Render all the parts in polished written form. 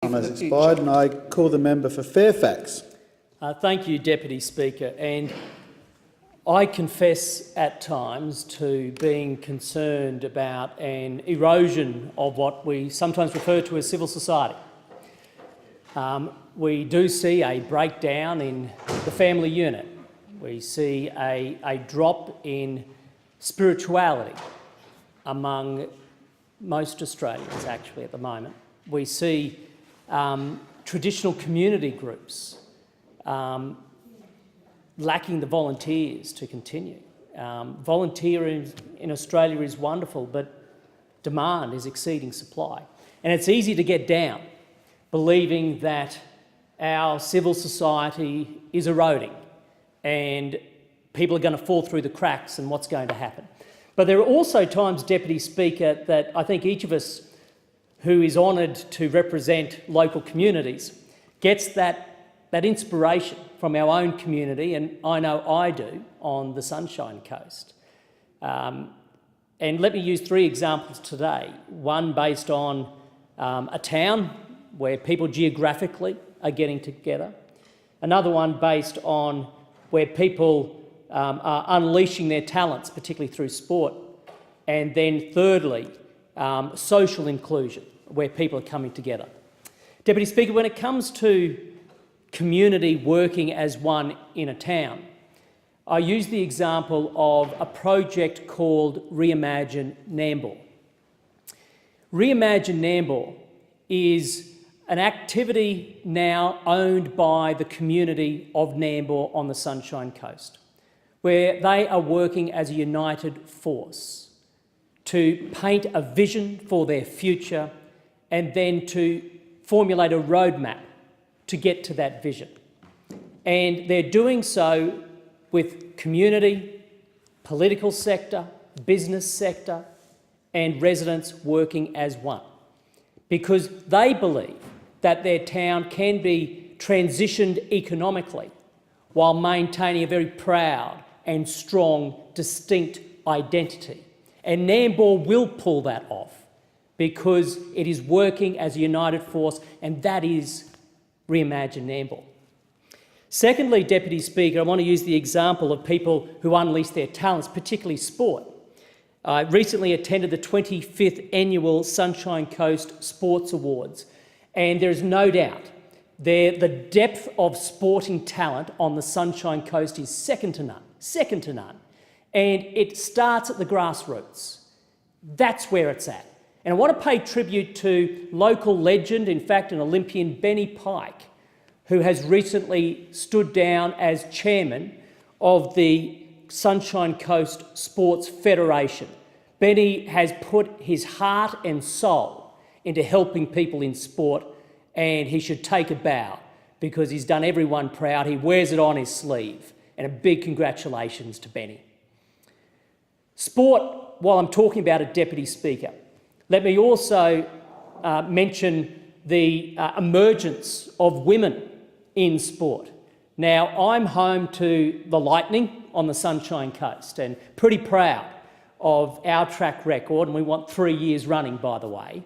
time has expired, and I call the member for Fairfax. Thank you, Deputy Speaker. And I confess at times to being concerned about an erosion of what we sometimes refer to as civil society. We do see a breakdown in the family unit. We see a drop in spirituality among most Australians, actually, at the moment. We see traditional community groups lacking the volunteers to continue. Volunteering in Australia is wonderful, but demand is exceeding supply. And it's easy to get down, believing that our civil society is eroding and people are going to fall through the cracks and what's going to happen. But there are also times, Deputy Speaker, that I think each of us who is honoured to represent local communities gets that inspiration from our own community, and I know I do, on the Sunshine Coast. And let me use 3 examples today. One based on a town where people geographically are getting together. Another one based on where people are unleashing their talents, particularly through sport. And then thirdly, social inclusion, where people are coming together. Deputy Speaker, when it comes to community working as one in a town, I use the example of a project called Reimagine Nambour. Reimagine Nambour is an activity now owned by the community of Nambour on the Sunshine Coast, where they are working as a united force to paint a vision for their future and then to formulate a roadmap to get to that vision. And they're doing so with community, political sector, business sector and residents working as one, because they believe that their town can be transitioned economically while maintaining a very proud and strong, distinct identity. And Nambour will pull that off because it is working as a united force, and that is Reimagine Nambour. Secondly, Deputy Speaker, I want to use the example of people who unleash their talents, particularly sport. I recently attended the 25th Annual Sunshine Coast Sports Awards, and there is no doubt the depth of sporting talent on the Sunshine Coast is second to none. And it starts at the grassroots. That's where it's at. And I want to pay tribute to local legend, in fact an Olympian, Benny Pike, who has recently stood down as chairman of the Sunshine Coast Sports Federation. Benny has put his heart and soul into helping people in sport, and he should take a bow because he's done everyone proud. He wears it on his sleeve, and a big congratulations to Benny. Sport, while I'm talking about it, Deputy Speaker, let me also mention the emergence of women in sport. Now, I'm home to the Lightning on the Sunshine Coast and pretty proud of our track record, and we want 3 years running, by the way.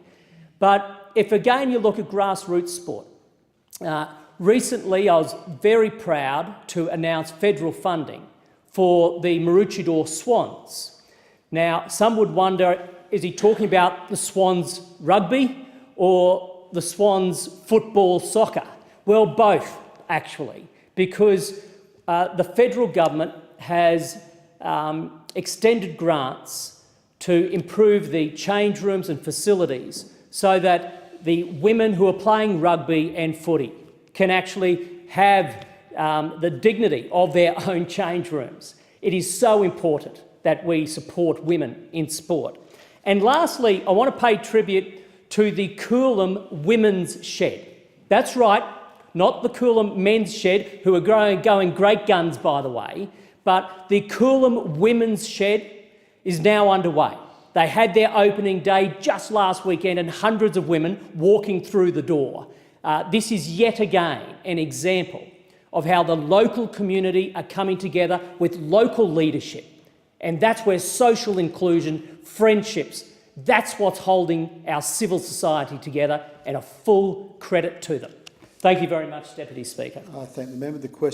But if again you look at grassroots sport, recently I was very proud to announce federal funding for the Maroochydore Swans. Now, some would wonder, is he talking about the Swans rugby or the Swans football soccer? Well, both, actually, because the federal government has extended grants to improve the change rooms and facilities so that the women who are playing rugby and footy can actually have the dignity of their own change rooms. It is so important that we support women in sport. And lastly, I want to pay tribute to the Coolum Women's Shed. That's right, not the Coolum Men's Shed, who are going great guns, by the way, but the Coolum Women's Shed is now underway. They had their opening day just last weekend and hundreds of women walking through the door. This is yet again an example of how the local community are coming together with local leadership. And that's where social inclusion, friendships, That's what's holding our civil society together, and a full credit to them. Thank you very much, Deputy Speaker. I thank the member. The question